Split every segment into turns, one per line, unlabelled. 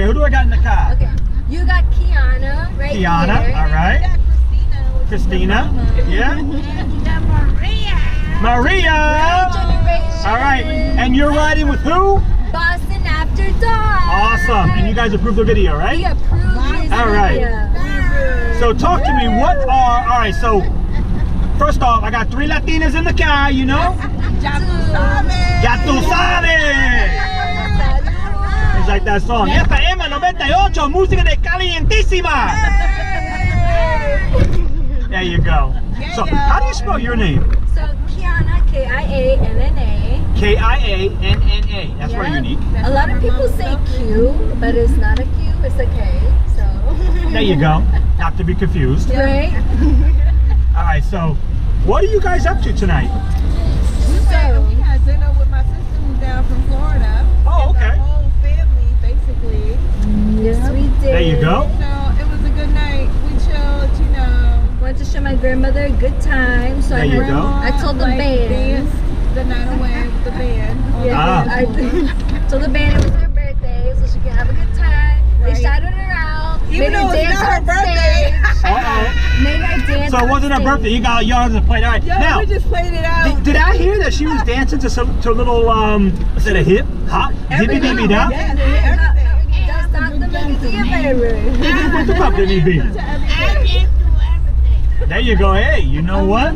here. Who do I got in the car?
Okay. You got Kiana right here.
Kiana, all right. Christina. Yeah. Maria. All right. And you're riding with who?
Boston After Dark.
Awesome. And you guys approved the video, right?
We approved this
All right.
video.
So talk to me. What are, all right, so first off, I got 3 Latinas in the car, you know?
Ya tú
sabes. It's like that song. FM 98, música de calientísima. There you go. So how do you spell your name?
So Kiana, K-I-A-N-N-A.
K-I-A-N-N-A. That's very unique.
A lot of people say Q, but it's not a Q, it's a K. So
There you go. Not to be confused.
right?
All right, so what are you guys up to tonight?
We had dinner with my sister who's down from Florida.
Oh, okay.
The whole family, basically.
Yes, we did.
There you go.
So it was a good night. We chilled, you know.
Wanted to show my grandmother a good time, so
There you go.
I told the band.
Danced the night away with the band.
Yeah, I told the band it was her birthday, so she could have a good time. They shouted her out.
Even though it's not her birthday.
Made her dance.
So it wasn't her birthday. You got yours to play. All right.
Yeah,
Now,
we just played it out.
did I hear that she was dancing to a little is it a hip hop dippy dippy da?
Yeah,
That's not the
What the fuck did he be? There you go. Hey, you know what?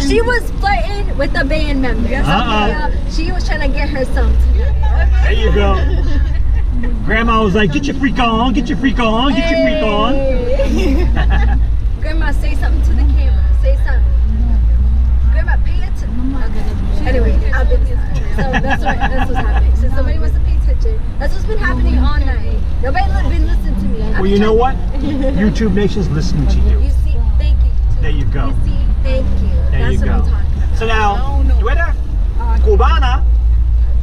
She was flirting with the band member. She was trying to get her some tonight.
There you go. Grandma was like, get your freak on, get your freak on, get your freak on.
Grandma, say something to the camera. Say something. Grandma, pay attention. Okay. Anyway, I'll do this. So that's what's happening. So somebody wants to pay attention. That's what's been happening all night. Nobody's been listening to me.
Well, you know what? YouTube Nation's listening to you.
You see, thank you.
There you go.
You see, thank you.
There
That's
you
what
go.
I'm talking about.
So now, tú eres cubana,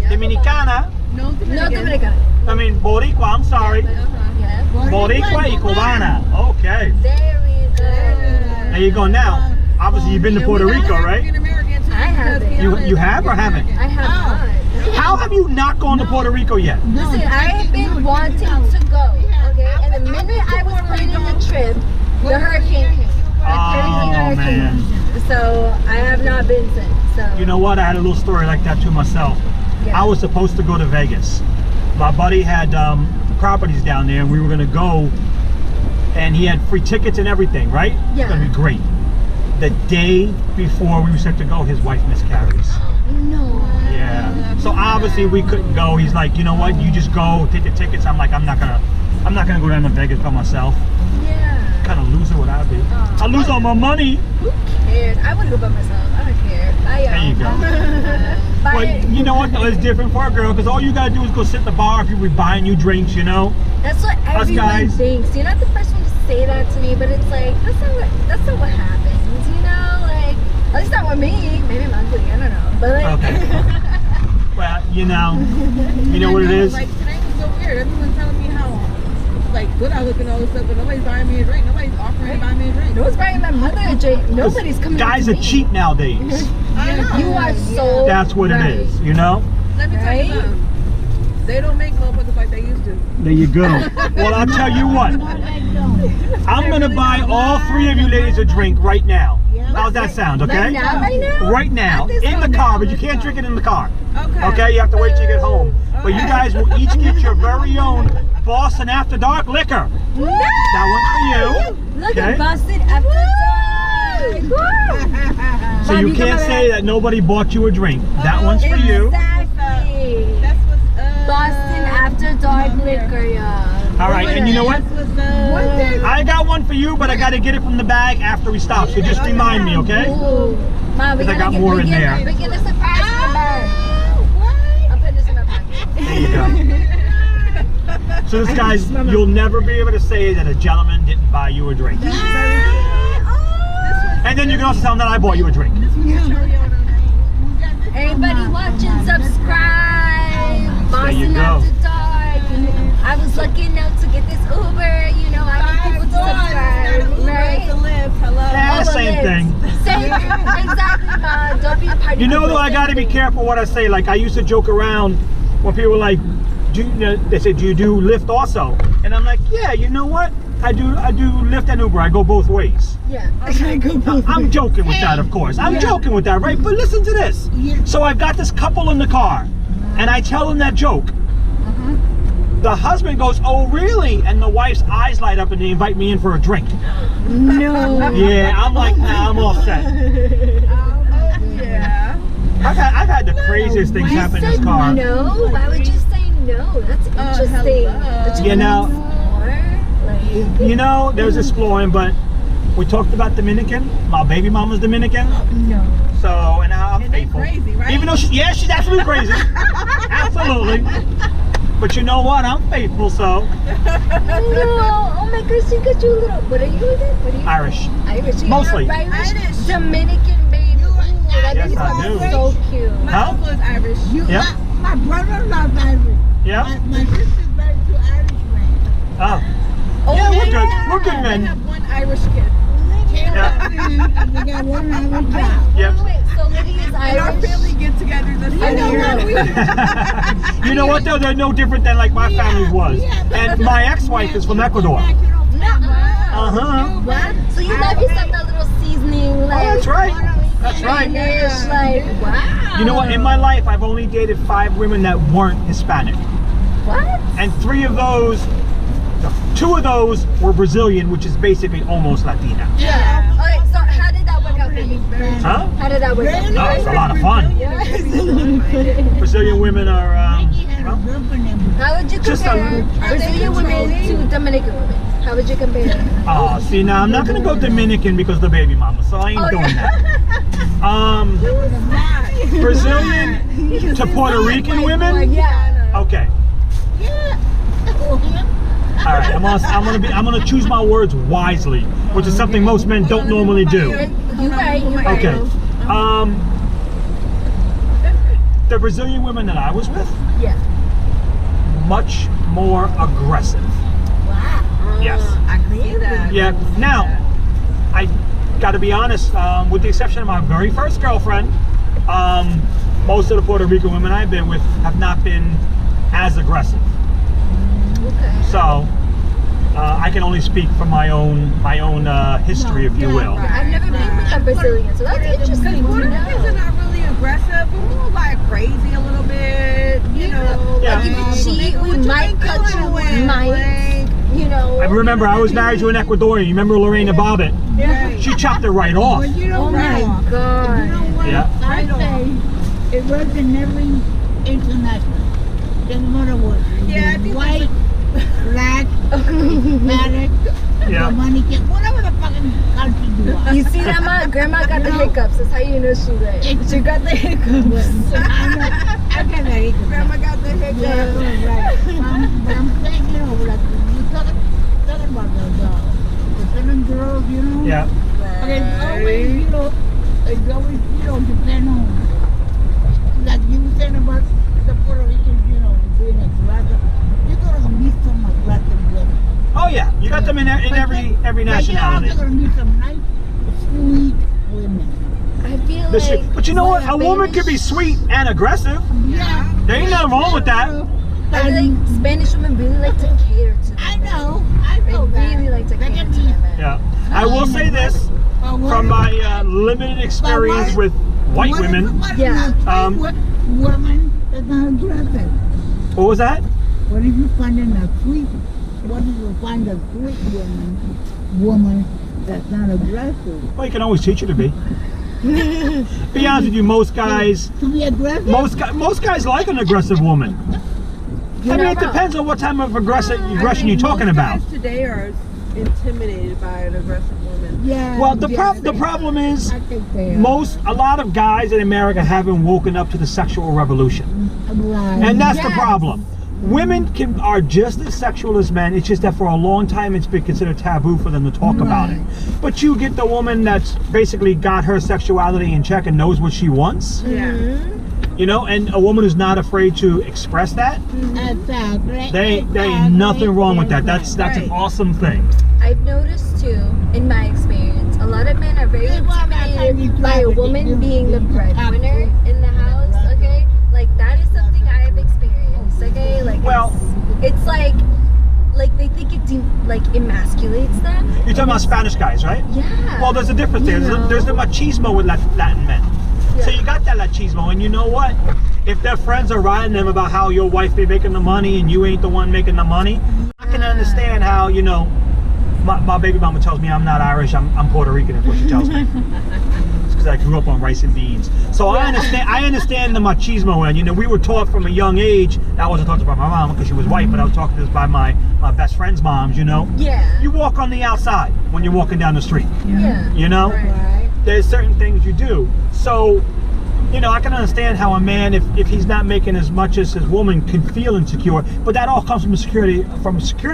dominicana,
No,
No, Dominicana.
I mean Boricua, I'm sorry.
Yeah.
Boricua y cubana. Okay.
Very good.
There you go. Now, obviously you've been to Puerto Rico, right?
I haven't.
You have or haven't?
I have not.
How have you not gone to Puerto Rico yet?
Listen, I have been wanting to go, okay? And the minute I was planning the trip, the hurricane came.
Oh, man.
So I have not been since. So
You know what? I had a little story like that to myself.
yeah.
I was supposed to go to Vegas. My buddy had properties down there, and we were going to go, and he had free tickets and everything, right?
Yeah.
It's going to be great. The day before we were set to go, his wife miscarries.
No.
Yeah. So obviously we couldn't go. He's like, you know what? You just go, take the tickets. I'm like, I'm not gonna go down to Vegas by myself.
Yeah.
Kind of loser would I be? I lose all my money.
Who cares? I would go by myself. I don't care.
There you go. But you know what? Though, it's different for a girl because all you gotta do is go sit in the bar. People be buying you drinks, you know.
That's what everyone
guys.
thinks. You're not the first one to say that to me, but it's like that's not what happens. You know, like at least not with me. Maybe I'm ugly. I don't know. But like,
Okay. Well, you know what it is.
Like today was so weird. Everyone's telling me how like good I look and all this stuff, but nobody's buying me a drink. Nobody's offering to buy me a drink.
no one's buying my mother a drink. Nobody's coming.
Guys
to
are
me.
cheap nowadays.
I know.
You are so.
That's what
right.
it is. You know.
Let me tell you
Right?
something. They don't make motherfuckers like they used to.
There you go. Well, I'll tell you what. I'm gonna buy all 3 of you ladies a drink right now. How's that sound? Okay.
Right now, right now.
Right now, in the car, but you can't drink it in the car.
Okay.
Okay, you have to wait till you get home. But you guys will each get your very own Boston After Dark liquor.
No!
That one's for you.
Look
Okay.
at Boston After Dark.
So
Mom,
you
you
can't
come
say that nobody bought you a drink. That one's for you.
Exactly.
That's what's up.
Boston After Dark liquor, y'all.
All right, and you know what?
That's what's up.
I got one for you, but I got to get it from the bag after we stop. So just remind me, okay?
Ooh. Mom,
Because I got more in there.
We're getting a surprise in the bag. I'm putting this in my pocket.
There you go. So this guy's, you'll never be able to say that a gentleman didn't buy you a drink. And then you can also tell him that I bought you a drink.
Everybody watching, subscribe.
There you
Boston
go.
After Dark. I was lucky enough to get this Uber. You know, I need people to subscribe. Right?
Yeah, same thing.
Same, exactly, Ma. Don't be a party.
You know though, I got to be careful what I say. Like I used to joke around when people were like, they said, do you do Lyft also? And I'm like, yeah, you know what? I do Lyft and Uber. I go both ways.
Yeah.
I'm joking with that, of course. I'm joking with that, right? But listen to this. So I've got this couple in the car, and I tell them that joke. The husband goes, oh, really? And the wife's eyes light up, and they invite me in for a drink.
No.
Yeah, I'm like, nah, I'm all set.
Yeah.
I've had the craziest things happen in this car.
No? Why would you say no? That's interesting. But
You know,
explore?
you know, there's exploring, but we talked about Dominican. My baby mama's Dominican.
No.
So, and I'm
And they
faithful.
crazy, right?
Even though she's absolutely crazy. Absolutely. But you know what? I'm faithful, so.
No. Oh my gosh, you got your little. What are you again? What are you?
Irish.
Irish. You
Mostly.
have Irish.
Irish.
Dominican baby. Ooh, that
Yes,
baby
I do.
sounds so cute.
My
Huh?
uncle is Irish.
Yeah.
My brother-in-law's Irish.
Yeah.
My sister's married to Irishman.
Oh.
Oh,
Yeah, we're good.
yeah.
We're good
I
men.
have one Irish kid.
Yeah.
They got one Irish child.
Yep.
Wait, so Lydia is
And our
Irish?
family get-togethers this
I know
year.
what
You know what though? They're no different than like my family was. And my ex-wife is from Ecuador. Uh-huh.
What? So you love yourself that little seasoning,
Oh,
like
that's right. That's right.
Spanish, like wow.
You know what? In my life, I've only dated 5 women that weren't Hispanic.
What?
And 3 of those, 2 of those were Brazilian, which is basically almost Latina.
Yeah. Okay, so how did that work out for you?
Huh?
How did that work out?
Oh, it's a lot of fun.
Yeah.
Brazilian women are, well,
How would you
Just
compare Brazilian women to Dominican women? How would you compare them?
oh, see, now I'm not going to go Dominican because the baby mama, so I ain't doing that. Brazilian to Puerto Rican women?
Yeah.
Okay. All right, I'm gonna choose my words wisely, which is something most men don't normally do.
You right. You right.
Okay. The Brazilian women that I was with,
Yeah.
much more aggressive.
Wow.
Yes.
I can see that.
Yeah. Now, I got to be honest. With the exception of my very first girlfriend, most of the Puerto Rican women I've been with have not been as aggressive.
Okay.
So, I can only speak from my own history, if you will.
I've never been with a Brazilian, so that's interesting.
Puerto Ricans are not really aggressive. We're more like crazy a little bit, you know.
Yeah.
Like if you cheat, we might cut you
in.
might, you know.
I remember I was married to an Ecuadorian. You remember Lorena Bobbitt?
Yeah.
She chopped it right off.
But you know
Oh
what?
my
You know
god.
what?
Yeah.
I say it was in every international. Doesn't matter what.
Yeah, I think
white, black, Hispanic,
Yeah.
Dominican, whatever the fucking country you are.
You see that, ma? Grandma got the hiccups. That's how you know she lit. She got the hiccups.
I got the hiccups.
Grandma got the hiccups.
Yeah, right. But I'm saying, you know, like you talking about the seven girls, you know.
Yeah.
But it's always, you know, depend on, like you were saying about the Puerto Ricans, you know, being aggressive. You're gonna meet some aggressive women.
Oh yeah, you got them in every nationality.
You're gonna meet some nice, sweet women.
I feel like.
But you know what? A woman could be sweet and aggressive.
Yeah.
There ain't nothing wrong with that.
I feel like Spanish women really like to cater to them.
I know. I
They
know that.
really like to
They
cater
can
to
be-
their men.
Yeah. I will say this from my limited experience with white women.
Yeah.
Woman that's not aggressive.
What was that?
What if you find a sweet? What if you find a sweet woman that's not aggressive?
Well, you can always teach her to be. Be honest with you, most guys
To be aggressive?
most guys like an aggressive woman. I mean, it depends on what type of aggression you're talking about.
Most guys today are intimidated by an aggressive woman.
Yeah.
Well, the
yeah,
problem is
I think they are.
a lot of guys in America haven't woken up to the sexual revolution,
Right.
and that's the problem. Women are just as sexual as men. It's just that for a long time it's been considered taboo for them to talk about it. But you get the woman that's basically got her sexuality in check and knows what she wants,
Yeah.
you know, and a woman who's not afraid to express that.
Exactly.
There ain't nothing wrong with that. That's an awesome thing.
I've noticed too, in my experience, a lot of men are very intimidated by a woman being the breadwinner in the house. Okay, like that is something I have experienced. Okay, like
Well,
it's like they think it emasculates them.
you're talking about Spanish guys, right?
Yeah.
Well, there's a difference there. There's the machismo with Latin men. So you got that machismo, and you know what? If their friends are riding them about how your wife be making the money and you ain't the one making the money, I can understand how, you know, my baby mama tells me I'm not Irish, I'm Puerto Rican, is what she tells me. It's because I grew up on rice and beans. So I understand the machismo, and you know, we were taught from a young age. I wasn't taught by my mom because she was white, but I was taught this by my best friend's moms, you know.
Yeah.
You walk on the outside when you're walking down the street.
Yeah.
You know?
Right.
There's certain things you do. So, you know, I can understand how a man, if he's not making as much as his woman, can feel insecure. But that all comes from security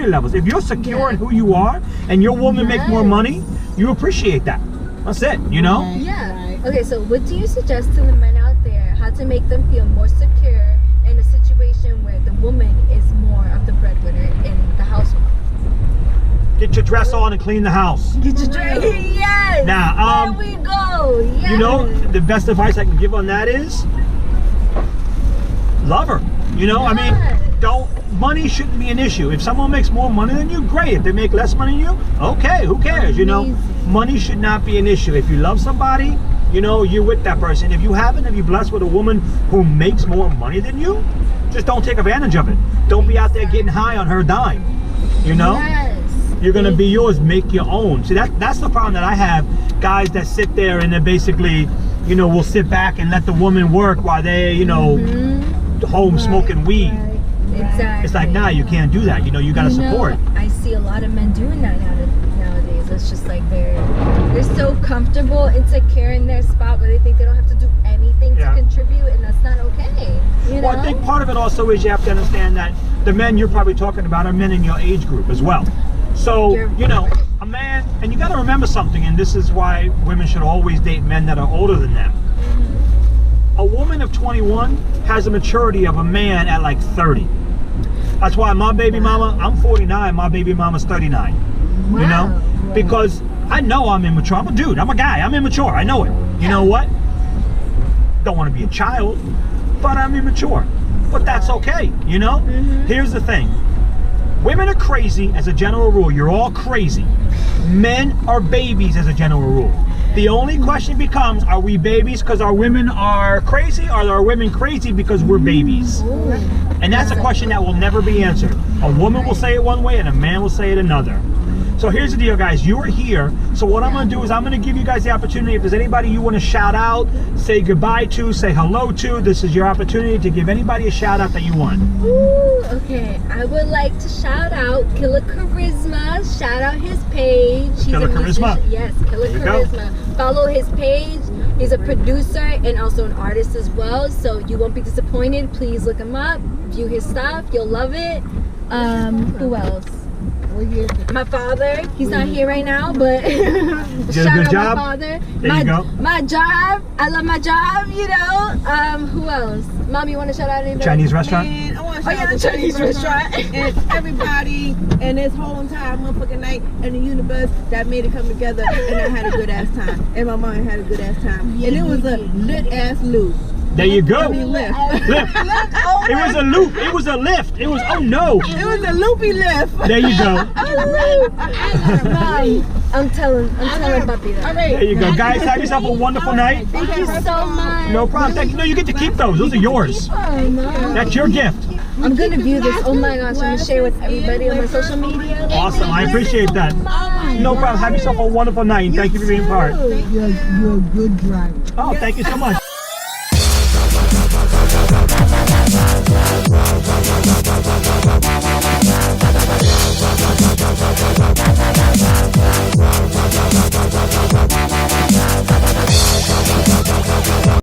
levels. If you're secure in who you are and your woman makes more money, you appreciate that. That's it, you know?
Yeah. Okay, so what do you suggest to the men out there? How to make them feel more secure in a situation where the woman is more of the breadwinner in the household?
Get your dress on and clean the house.
Get your dress. Yes.
Now,
there we go. Yes.
You know, the best advice I can give on that is love her. You know, I mean, money shouldn't be an issue. If someone makes more money than you, great. If they make less money than you, okay, who cares? You know, money should not be an issue. If you love somebody, you know, you're with that person. If you're blessed with a woman who makes more money than you, just don't take advantage of it. Don't be out there getting high on her dime. You know?
Yes.
You're gonna be yours, make your own. See, that's the problem that I have. Guys that sit there and they basically, you know, will sit back and let the woman work while they, you know, home smoking weed.
Exactly.
It's like, nah, you can't do that. You know, you gotta support.
I see a lot of men doing that nowadays. It's just like they're so comfortable, insecure in their spot where they think they don't have to do anything to contribute, and that's not okay. You know?
Well, I think part of it also is you have to understand that the men you're probably talking about are men in your age group as well. So, you know, a man, and you got to remember something, and this is why women should always date men that are older than them. A woman of 21 has a maturity of a man at like 30. That's why my baby mama, I'm 49, my baby mama's 39. You know? Because I know I'm immature. I'm a dude, I'm a guy, I'm immature, I know it. You know what? Don't want to be a child, but I'm immature. But that's okay, you know? Here's the thing. Women are crazy as a general rule. You're all crazy. Men are babies as a general rule. The only question becomes, are we babies because our women are crazy, or are women crazy because we're babies? And that's a question that will never be answered. A woman will say it one way and a man will say it another. So here's the deal, guys. You are here. So what I'm going to do is I'm going to give you guys the opportunity. If there's anybody you want to shout out, say goodbye to, say hello to, this is your opportunity to give anybody a shout out that you want.
Ooh, okay. I would like to shout out Killer Charisma. Shout out his page. He's
Killer Charisma?
Yes, Killer Charisma. Follow his page. He's a producer and also an artist as well. So you won't be disappointed. Please look him up. View his stuff. You'll love it. Who else? My father, he's not here right now, but shout out my father.
There you go.
My job, I love my job, you know. Who else? Mom, you want to shout out anybody?
Chinese restaurant?
And I want to shout out the Chinese restaurant and everybody and this whole entire motherfucking night and the universe that made it come together, and I had a good ass time. And my mom had a good ass time. And it was a lit ass loop.
There you go.
Lift.
It was a loop. It was a lift. It was, oh no.
It was a loopy lift.
There you go.
I'm telling Papi that.
There you go. Guys, have yourself a wonderful night.
Thank you so much.
No problem. Thank you. No, you get to keep those. Those are yours. That's your gift.
I'm going to view this. Oh my gosh. I'm going to share with everybody on my social media.
Awesome. I appreciate that. No problem. Have yourself a wonderful night. And thank you for being part.
You're a good driver.
Oh, thank you so much.